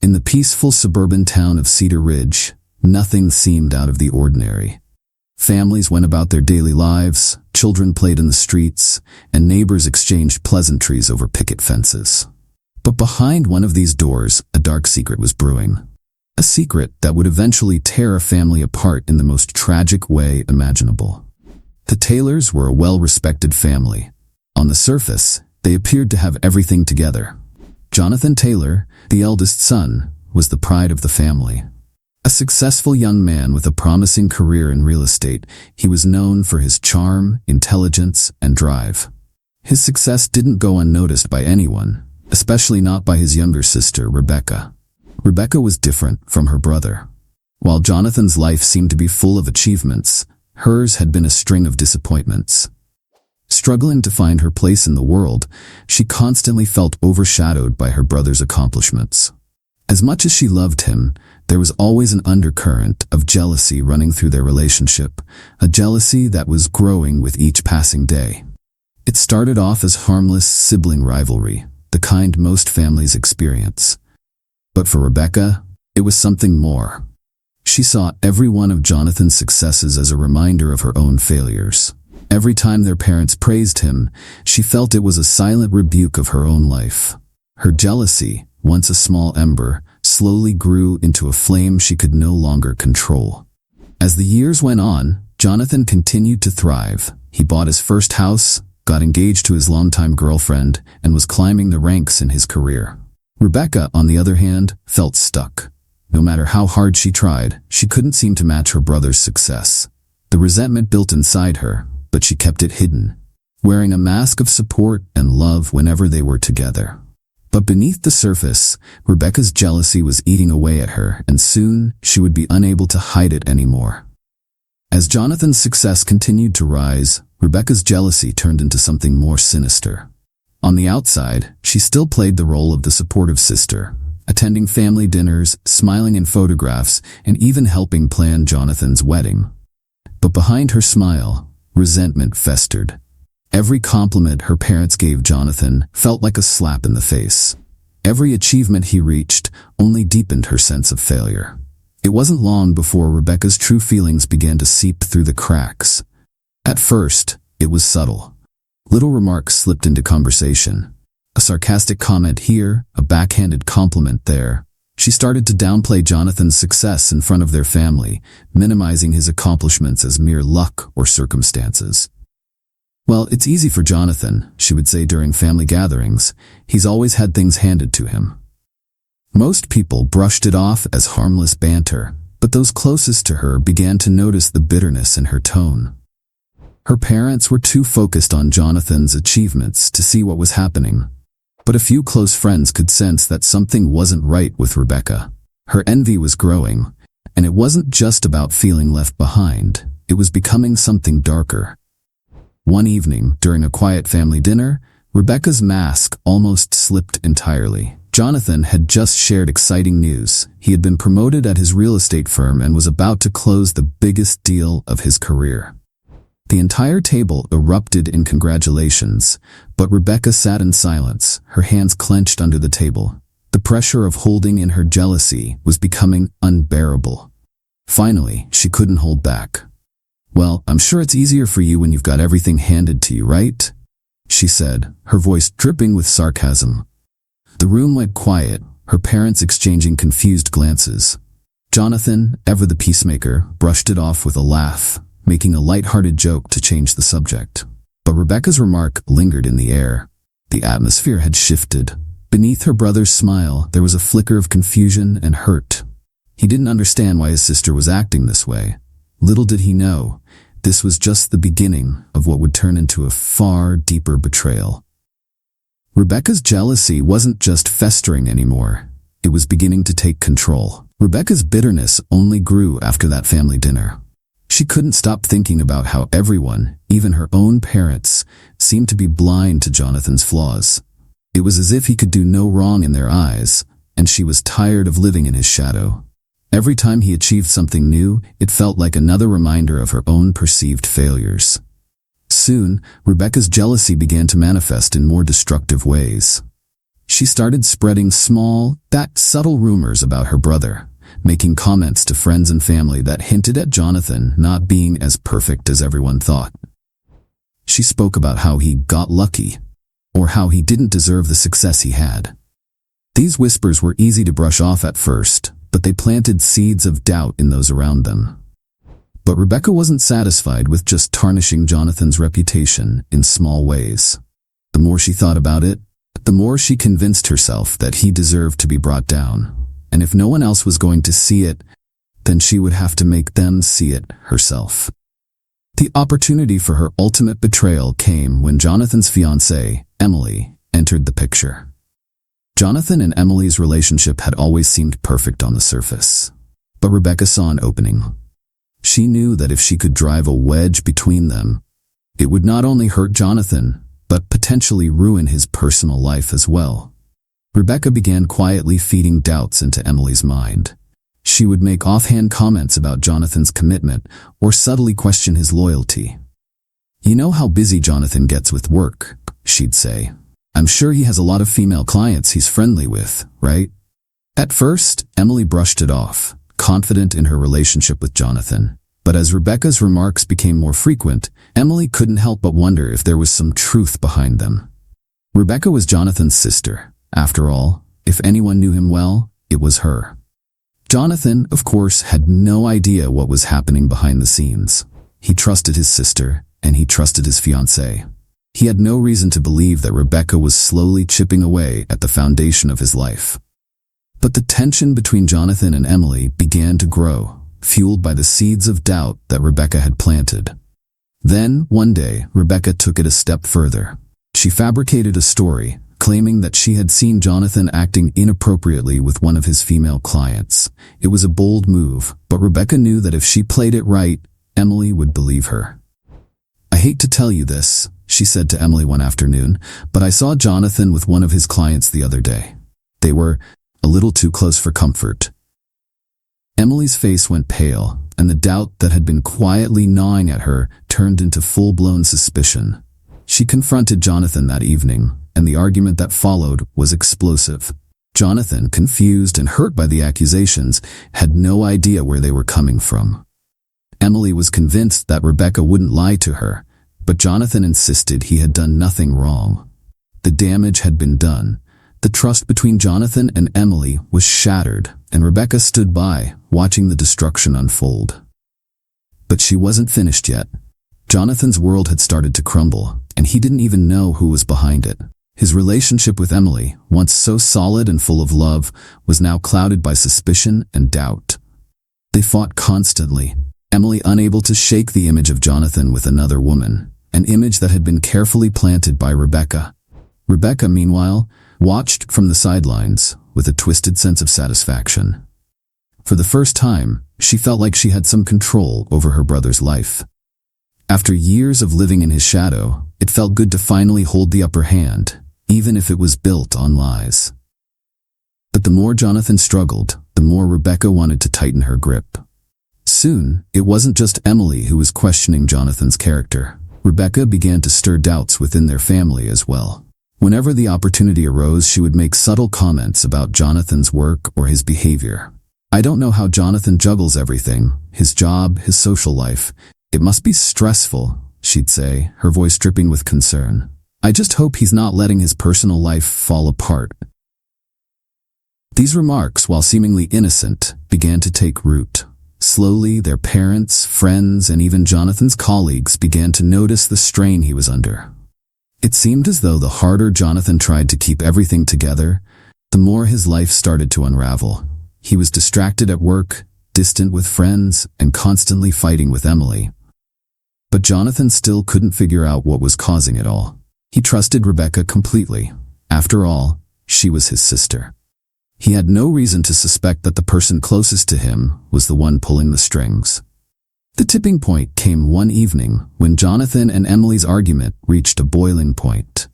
In the peaceful suburban town of Cedar Ridge, nothing seemed out of the ordinary. Families went about their daily lives, children played in the streets, and neighbors exchanged pleasantries over picket fences. But behind one of these doors, a dark secret was brewing. A secret that would eventually tear a family apart in the most tragic way imaginable. The Taylors were a well-respected family. On the surface, they appeared to have everything together. Jonathan Taylor, the eldest son, was the pride of the family. A successful young man with a promising career in real estate, he was known for his charm, intelligence, and drive. His success didn't go unnoticed by anyone, especially not by his younger sister, Rebecca. Rebecca was different from her brother. While Jonathan's life seemed to be full of achievements, hers had been a string of disappointments. Struggling to find her place in the world, she constantly felt overshadowed by her brother's accomplishments. As much as she loved him, there was always an undercurrent of jealousy running through their relationship, a jealousy that was growing with each passing day. It started off as harmless sibling rivalry, the kind most families experience. But for Rebecca, it was something more. She saw every one of Jonathan's successes as a reminder of her own failures. Every time their parents praised him, she felt it was a silent rebuke of her own life. Her jealousy, once a small ember, slowly grew into a flame she could no longer control. As the years went on, Jonathan continued to thrive. He bought his first house, got engaged to his longtime girlfriend, and was climbing the ranks in his career. Rebecca, on the other hand, felt stuck. No matter how hard she tried, she couldn't seem to match her brother's success. The resentment built inside her, but she kept it hidden, wearing a mask of support and love whenever they were together. But beneath the surface, Rebecca's jealousy was eating away at her, and soon she would be unable to hide it anymore. As Jonathan's success continued to rise, Rebecca's jealousy turned into something more sinister. On the outside, she still played the role of the supportive sister, attending family dinners, smiling in photographs, and even helping plan Jonathan's wedding. But behind her smile, resentment festered. Every compliment her parents gave Jonathan felt like a slap in the face. Every achievement he reached only deepened her sense of failure. It wasn't long before Rebecca's true feelings began to seep through the cracks. At first, it was subtle. Little remarks slipped into conversation. A sarcastic comment here, a backhanded compliment there. She started to downplay Jonathan's success in front of their family, minimizing his accomplishments as mere luck or circumstances. "Well, it's easy for Jonathan," she would say during family gatherings. "He's always had things handed to him." Most people brushed it off as harmless banter, but those closest to her began to notice the bitterness in her tone. Her parents were too focused on Jonathan's achievements to see what was happening. But a few close friends could sense that something wasn't right with Rebecca. Her envy was growing, and it wasn't just about feeling left behind. It was becoming something darker. One evening, during a quiet family dinner, Rebecca's mask almost slipped entirely. Jonathan had just shared exciting news. He had been promoted at his real estate firm and was about to close the biggest deal of his career. The entire table erupted in congratulations, but Rebecca sat in silence, her hands clenched under the table. The pressure of holding in her jealousy was becoming unbearable. Finally, she couldn't hold back. "Well, I'm sure it's easier for you when you've got everything handed to you, right?" she said, her voice dripping with sarcasm. The room went quiet, her parents exchanging confused glances. Jonathan, ever the peacemaker, brushed it off with a laugh, making a light-hearted joke to change the subject. But Rebecca's remark lingered in the air. The atmosphere had shifted. Beneath her brother's smile, there was a flicker of confusion and hurt. He didn't understand why his sister was acting this way. Little did he know, this was just the beginning of what would turn into a far deeper betrayal. Rebecca's jealousy wasn't just festering anymore. It was beginning to take control. Rebecca's bitterness only grew after that family dinner. She couldn't stop thinking about how everyone, even her own parents, seemed to be blind to Jonathan's flaws. It was as if he could do no wrong in their eyes, and she was tired of living in his shadow. Every time he achieved something new, it felt like another reminder of her own perceived failures. Soon, Rebecca's jealousy began to manifest in more destructive ways. She started spreading small, subtle rumors about her brother, making comments to friends and family that hinted at Jonathan not being as perfect as everyone thought. She spoke about how he got lucky, or how he didn't deserve the success he had. These whispers were easy to brush off at first, but they planted seeds of doubt in those around them. But Rebecca wasn't satisfied with just tarnishing Jonathan's reputation in small ways. The more she thought about it, the more she convinced herself that he deserved to be brought down, and if no one else was going to see it, then she would have to make them see it herself. The opportunity for her ultimate betrayal came when Jonathan's fiancée, Emily, entered the picture. Jonathan and Emily's relationship had always seemed perfect on the surface, but Rebecca saw an opening. She knew that if she could drive a wedge between them, it would not only hurt Jonathan, but potentially ruin his personal life as well. Rebecca began quietly feeding doubts into Emily's mind. She would make offhand comments about Jonathan's commitment or subtly question his loyalty. "You know how busy Jonathan gets with work," she'd say. "I'm sure he has a lot of female clients he's friendly with, right?" At first, Emily brushed it off, confident in her relationship with Jonathan. But as Rebecca's remarks became more frequent, Emily couldn't help but wonder if there was some truth behind them. Rebecca was Jonathan's sister. After all, if anyone knew him well, it was her. Jonathan, of course, had no idea what was happening behind the scenes. He trusted his sister, and he trusted his fiancée. He had no reason to believe that Rebecca was slowly chipping away at the foundation of his life. But the tension between Jonathan and Emily began to grow, fueled by the seeds of doubt that Rebecca had planted. Then, one day, Rebecca took it a step further. She fabricated a story, claiming that she had seen Jonathan acting inappropriately with one of his female clients. It was a bold move, but Rebecca knew that if she played it right, Emily would believe her. "I hate to tell you this," she said to Emily one afternoon, "but I saw Jonathan with one of his clients the other day. They were a little too close for comfort." Emily's face went pale, and the doubt that had been quietly gnawing at her turned into full-blown suspicion. She confronted Jonathan that evening, and the argument that followed was explosive. Jonathan, confused and hurt by the accusations, had no idea where they were coming from. Emily was convinced that Rebecca wouldn't lie to her, but Jonathan insisted he had done nothing wrong. The damage had been done. The trust between Jonathan and Emily was shattered, and Rebecca stood by, watching the destruction unfold. But she wasn't finished yet. Jonathan's world had started to crumble, and he didn't even know who was behind it. His relationship with Emily, once so solid and full of love, was now clouded by suspicion and doubt. They fought constantly, Emily unable to shake the image of Jonathan with another woman, an image that had been carefully planted by Rebecca. Rebecca, meanwhile, watched from the sidelines with a twisted sense of satisfaction. For the first time, she felt like she had some control over her brother's life. After years of living in his shadow, it felt good to finally hold the upper hand, even if it was built on lies. But the more Jonathan struggled, the more Rebecca wanted to tighten her grip. Soon, it wasn't just Emily who was questioning Jonathan's character. Rebecca began to stir doubts within their family as well. Whenever the opportunity arose, she would make subtle comments about Jonathan's work or his behavior. "I don't know how Jonathan juggles everything, his job, his social life. It must be stressful," she'd say, her voice dripping with concern. "I just hope he's not letting his personal life fall apart." These remarks, while seemingly innocent, began to take root. Slowly, their parents, friends, and even Jonathan's colleagues began to notice the strain he was under. It seemed as though the harder Jonathan tried to keep everything together, the more his life started to unravel. He was distracted at work, distant with friends, and constantly fighting with Emily. But Jonathan still couldn't figure out what was causing it all. He trusted Rebecca completely. After all, she was his sister. He had no reason to suspect that the person closest to him was the one pulling the strings. The tipping point came one evening when Jonathan and Emily's argument reached a boiling point.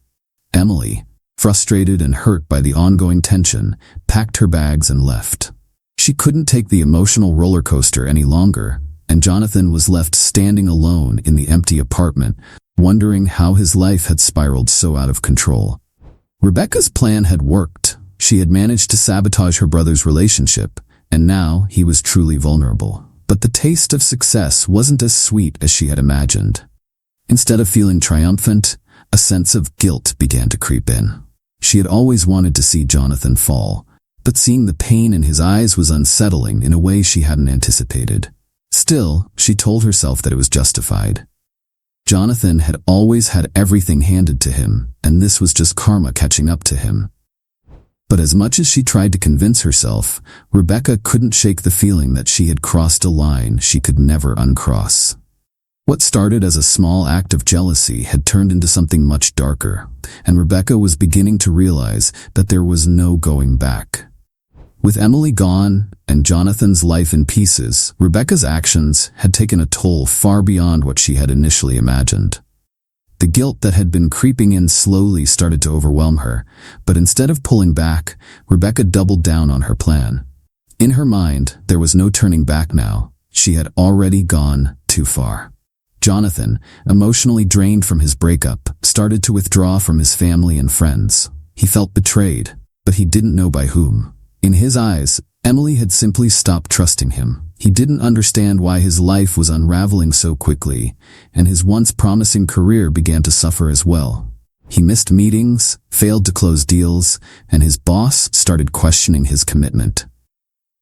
Emily, frustrated and hurt by the ongoing tension, packed her bags and left. She couldn't take the emotional roller coaster any longer, and Jonathan was left standing alone in the empty apartment, wondering how his life had spiraled so out of control. Rebecca's plan had worked. She had managed to sabotage her brother's relationship, and now he was truly vulnerable. But the taste of success wasn't as sweet as she had imagined. Instead of feeling triumphant, a sense of guilt began to creep in. She had always wanted to see Jonathan fall, but seeing the pain in his eyes was unsettling in a way she hadn't anticipated. Still, she told herself that it was justified. Jonathan had always had everything handed to him, and this was just karma catching up to him. But as much as she tried to convince herself, Rebecca couldn't shake the feeling that she had crossed a line she could never uncross. What started as a small act of jealousy had turned into something much darker, and Rebecca was beginning to realize that there was no going back. With Emily gone and Jonathan's life in pieces, Rebecca's actions had taken a toll far beyond what she had initially imagined. The guilt that had been creeping in slowly started to overwhelm her, but instead of pulling back, Rebecca doubled down on her plan. In her mind, there was no turning back now. She had already gone too far. Jonathan, emotionally drained from his breakup, started to withdraw from his family and friends. He felt betrayed, but he didn't know by whom. In his eyes, Emily had simply stopped trusting him. He didn't understand why his life was unraveling so quickly, and his once promising career began to suffer as well. He missed meetings, failed to close deals, and his boss started questioning his commitment.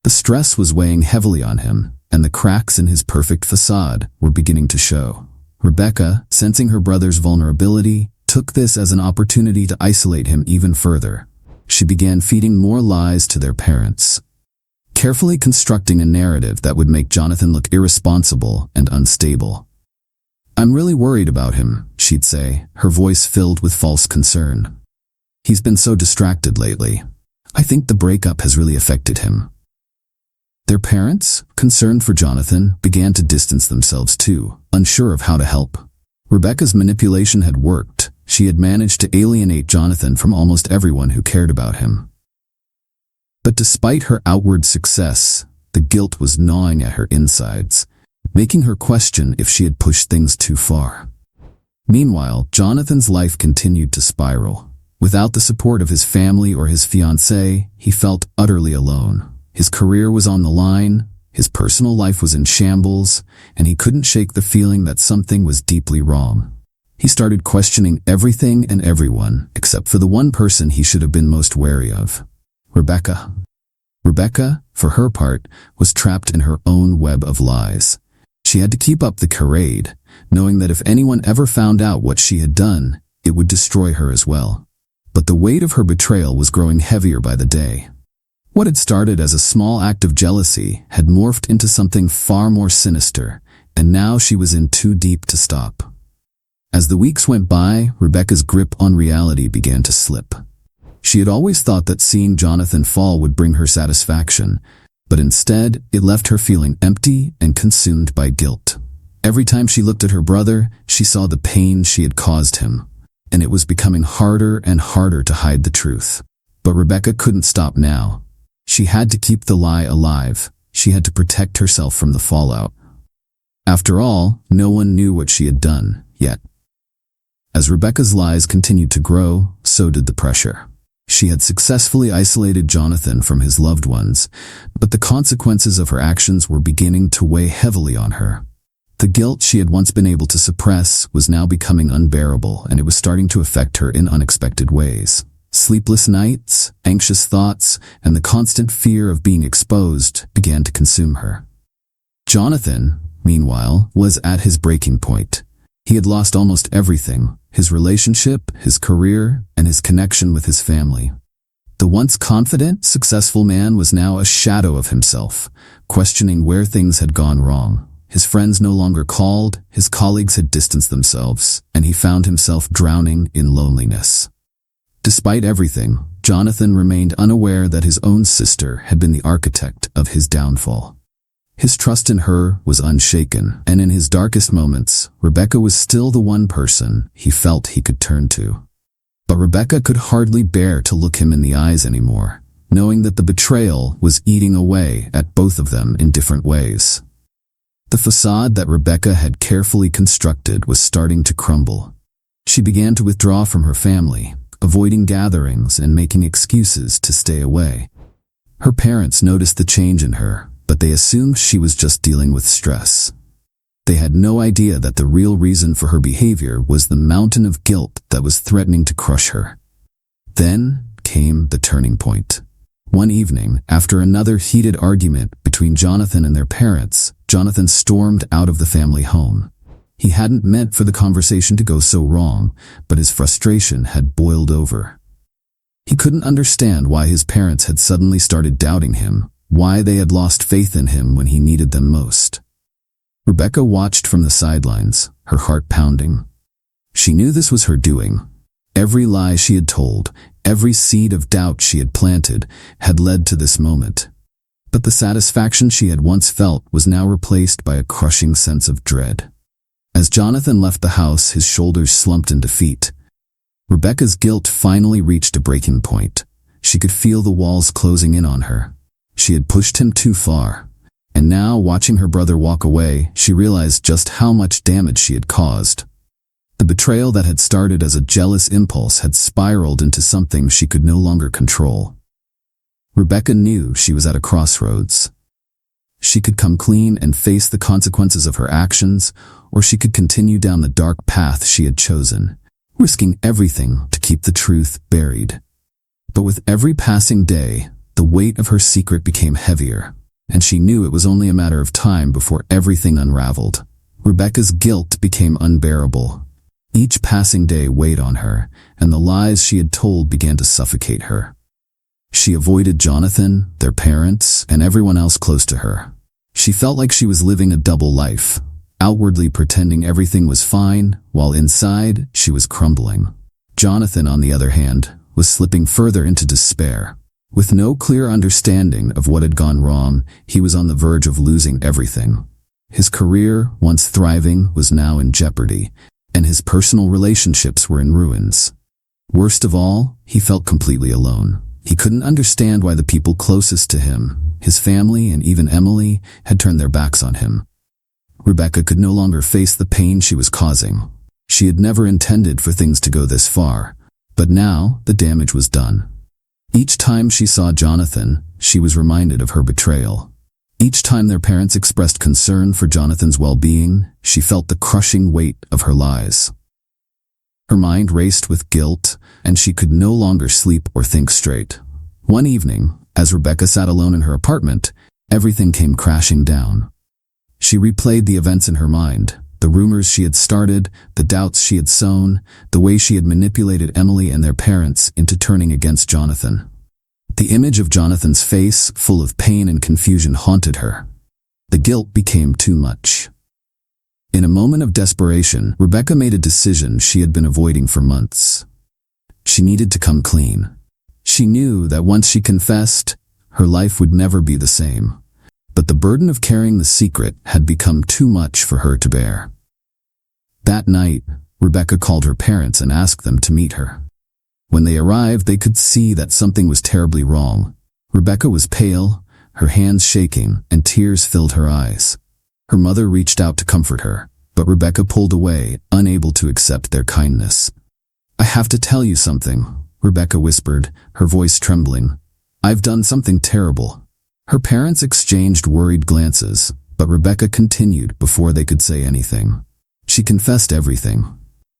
The stress was weighing heavily on him, and the cracks in his perfect facade were beginning to show. Rebecca, sensing her brother's vulnerability, took this as an opportunity to isolate him even further. She began feeding more lies to their parents, carefully constructing a narrative that would make Jonathan look irresponsible and unstable. "I'm really worried about him," she'd say, her voice filled with false concern. "He's been so distracted lately. I think the breakup has really affected him." Their parents, concerned for Jonathan, began to distance themselves too, unsure of how to help. Rebecca's manipulation had worked. She had managed to alienate Jonathan from almost everyone who cared about him. But despite her outward success, the guilt was gnawing at her insides, making her question if she had pushed things too far. Meanwhile, Jonathan's life continued to spiral. Without the support of his family or his fiancée, he felt utterly alone. His career was on the line, his personal life was in shambles, and he couldn't shake the feeling that something was deeply wrong. He started questioning everything and everyone, except for the one person he should have been most wary of: Rebecca. Rebecca, for her part, was trapped in her own web of lies. She had to keep up the charade, knowing that if anyone ever found out what she had done, it would destroy her as well. But the weight of her betrayal was growing heavier by the day. What had started as a small act of jealousy had morphed into something far more sinister, and now she was in too deep to stop. As the weeks went by, Rebecca's grip on reality began to slip. She had always thought that seeing Jonathan fall would bring her satisfaction, but instead, it left her feeling empty and consumed by guilt. Every time she looked at her brother, she saw the pain she had caused him, and it was becoming harder and harder to hide the truth. But Rebecca couldn't stop now. She had to keep the lie alive. She had to protect herself from the fallout. After all, no one knew what she had done, yet. As Rebecca's lies continued to grow, so did the pressure. She had successfully isolated Jonathan from his loved ones, but the consequences of her actions were beginning to weigh heavily on her. The guilt she had once been able to suppress was now becoming unbearable, and it was starting to affect her in unexpected ways. Sleepless nights, anxious thoughts, and the constant fear of being exposed began to consume her. Jonathan, meanwhile, was at his breaking point. He had lost almost everything: his relationship, his career, and his connection with his family. The once confident, successful man was now a shadow of himself, questioning where things had gone wrong. His friends no longer called, his colleagues had distanced themselves, and he found himself drowning in loneliness. Despite everything, Jonathan remained unaware that his own sister had been the architect of his downfall. His trust in her was unshaken, and in his darkest moments, Rebecca was still the one person he felt he could turn to. But Rebecca could hardly bear to look him in the eyes anymore, knowing that the betrayal was eating away at both of them in different ways. The facade that Rebecca had carefully constructed was starting to crumble. She began to withdraw from her family, avoiding gatherings and making excuses to stay away. Her parents noticed the change in her, but they assumed she was just dealing with stress. They had no idea that the real reason for her behavior was the mountain of guilt that was threatening to crush her. Then came the turning point. One evening, after another heated argument between Jonathan and their parents, Jonathan stormed out of the family home. He hadn't meant for the conversation to go so wrong, but his frustration had boiled over. He couldn't understand why his parents had suddenly started doubting him, why they had lost faith in him when he needed them most. Rebecca watched from the sidelines, her heart pounding. She knew this was her doing. Every lie she had told, every seed of doubt she had planted, had led to this moment. But the satisfaction she had once felt was now replaced by a crushing sense of dread. As Jonathan left the house, his shoulders slumped in defeat. Rebecca's guilt finally reached a breaking point. She could feel the walls closing in on her. She had pushed him too far. And now, watching her brother walk away, she realized just how much damage she had caused. The betrayal that had started as a jealous impulse had spiraled into something she could no longer control. Rebecca knew she was at a crossroads. She could come clean and face the consequences of her actions, or she could continue down the dark path she had chosen, risking everything to keep the truth buried. But with every passing day, the weight of her secret became heavier, and she knew it was only a matter of time before everything unraveled. Rebecca's guilt became unbearable. Each passing day weighed on her, and the lies she had told began to suffocate her. She avoided Jonathan, their parents, and everyone else close to her. She felt like she was living a double life, outwardly pretending everything was fine, while inside she was crumbling. Jonathan, on the other hand, was slipping further into despair. With no clear understanding of what had gone wrong, he was on the verge of losing everything. His career, once thriving, was now in jeopardy, and his personal relationships were in ruins. Worst of all, he felt completely alone. He couldn't understand why the people closest to him, his family and even Emily, had turned their backs on him. Rebecca could no longer face the pain she was causing. She had never intended for things to go this far, but now the damage was done. Each time she saw Jonathan, she was reminded of her betrayal. Each time their parents expressed concern for Jonathan's well-being, she felt the crushing weight of her lies. Her mind raced with guilt, and she could no longer sleep or think straight. One evening, as Rebecca sat alone in her apartment, everything came crashing down. She replayed the events in her mind, the rumors she had started, the doubts she had sown, the way she had manipulated Emily and their parents into turning against Jonathan. The image of Jonathan's face, full of pain and confusion, haunted her. The guilt became too much. In a moment of desperation, Rebecca made a decision she had been avoiding for months. She needed to come clean. She knew that once she confessed, her life would never be the same. But the burden of carrying the secret had become too much for her to bear. That night, Rebecca called her parents and asked them to meet her. When they arrived, they could see that something was terribly wrong. Rebecca was pale, her hands shaking, and tears filled her eyes. Her mother reached out to comfort her, but Rebecca pulled away, unable to accept their kindness. "I have to tell you something," Rebecca whispered, her voice trembling. "I've done something terrible." Her parents exchanged worried glances, but Rebecca continued before they could say anything. She confessed everything.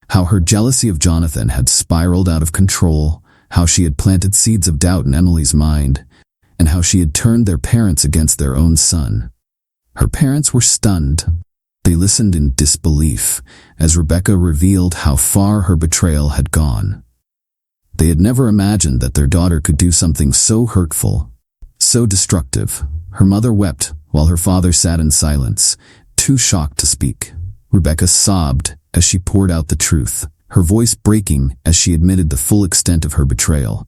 How her jealousy of Jonathan had spiraled out of control, how she had planted seeds of doubt in Emily's mind, and how she had turned their parents against their own son. Her parents were stunned. They listened in disbelief as Rebecca revealed how far her betrayal had gone. They had never imagined that their daughter could do something so hurtful, so destructive. Her mother wept while her father sat in silence, too shocked to speak. Rebecca sobbed as she poured out the truth, her voice breaking as she admitted the full extent of her betrayal.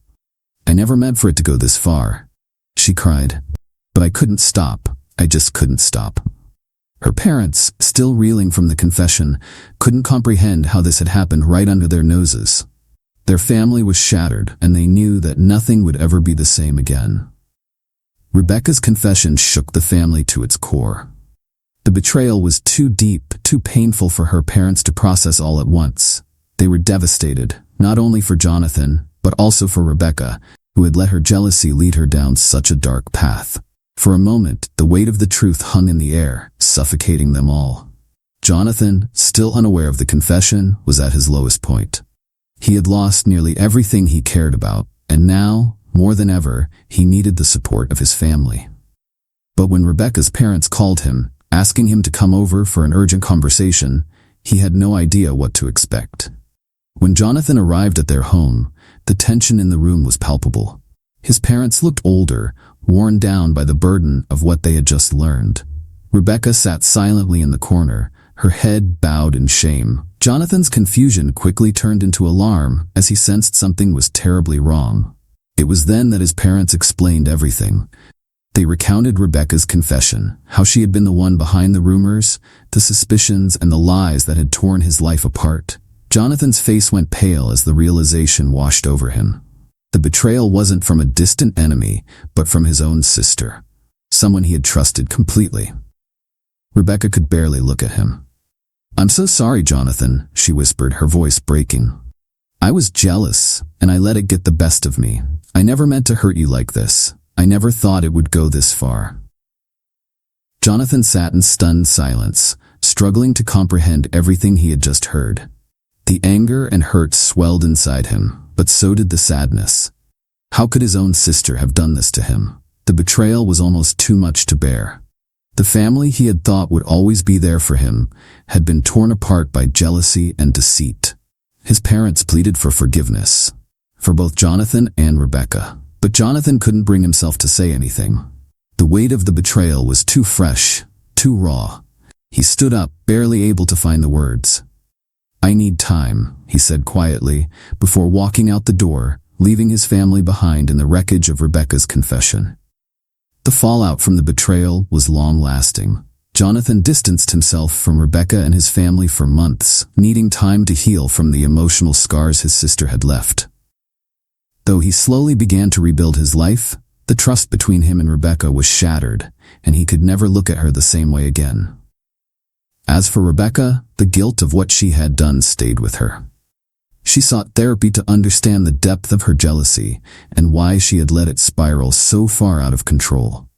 "I never meant for it to go this far," she cried. "But I couldn't stop. I just couldn't stop." Her parents, still reeling from the confession, couldn't comprehend how this had happened right under their noses. Their family was shattered, and they knew that nothing would ever be the same again. Rebecca's confession shook the family to its core. The betrayal was too deep, too painful for her parents to process all at once. They were devastated, not only for Jonathan, but also for Rebecca, who had let her jealousy lead her down such a dark path. For a moment, the weight of the truth hung in the air, suffocating them all. Jonathan, still unaware of the confession, was at his lowest point. He had lost nearly everything he cared about, and now, more than ever, he needed the support of his family. But when Rebecca's parents called him, asking him to come over for an urgent conversation, he had no idea what to expect. When Jonathan arrived at their home, the tension in the room was palpable. His parents looked older, worn down by the burden of what they had just learned. Rebecca sat silently in the corner, her head bowed in shame. Jonathan's confusion quickly turned into alarm as he sensed something was terribly wrong. It was then that his parents explained everything. They recounted Rebecca's confession, how she had been the one behind the rumors, the suspicions, and the lies that had torn his life apart. Jonathan's face went pale as the realization washed over him. The betrayal wasn't from a distant enemy, but from his own sister, someone he had trusted completely. Rebecca could barely look at him. "I'm so sorry, Jonathan," she whispered, her voice breaking. "I was jealous, and I let it get the best of me. I never meant to hurt you like this. I never thought it would go this far." Jonathan sat in stunned silence, struggling to comprehend everything he had just heard. The anger and hurt swelled inside him, but so did the sadness. How could his own sister have done this to him? The betrayal was almost too much to bear. The family he had thought would always be there for him had been torn apart by jealousy and deceit. His parents pleaded for forgiveness, for both Jonathan and Rebecca. But Jonathan couldn't bring himself to say anything. The weight of the betrayal was too fresh, too raw. He stood up, barely able to find the words. "I need time," he said quietly, before walking out the door, leaving his family behind in the wreckage of Rebecca's confession. The fallout from the betrayal was long-lasting. Jonathan distanced himself from Rebecca and his family for months, needing time to heal from the emotional scars his sister had left. Though he slowly began to rebuild his life, the trust between him and Rebecca was shattered, and he could never look at her the same way again. As for Rebecca, the guilt of what she had done stayed with her. She sought therapy to understand the depth of her jealousy and why she had let it spiral so far out of control.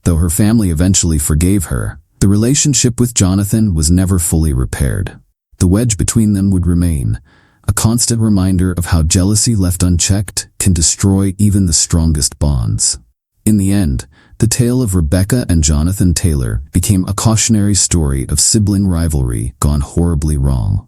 Though her family eventually forgave her, the relationship with Jonathan was never fully repaired. The wedge between them would remain, a constant reminder of how jealousy left unchecked can destroy even the strongest bonds. In the end, the tale of Rebecca and Jonathan Taylor became a cautionary story of sibling rivalry gone horribly wrong.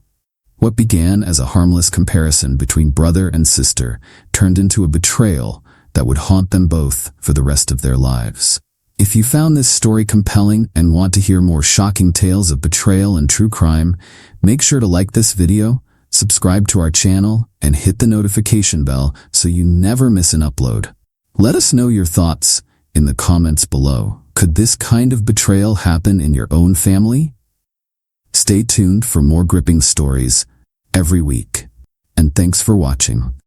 What began as a harmless comparison between brother and sister turned into a betrayal that would haunt them both for the rest of their lives. If you found this story compelling and want to hear more shocking tales of betrayal and true crime, make sure to like this video, subscribe to our channel, and hit the notification bell so you never miss an upload. Let us know your thoughts in the comments below. Could this kind of betrayal happen in your own family? Stay tuned for more gripping stories every week. And thanks for watching.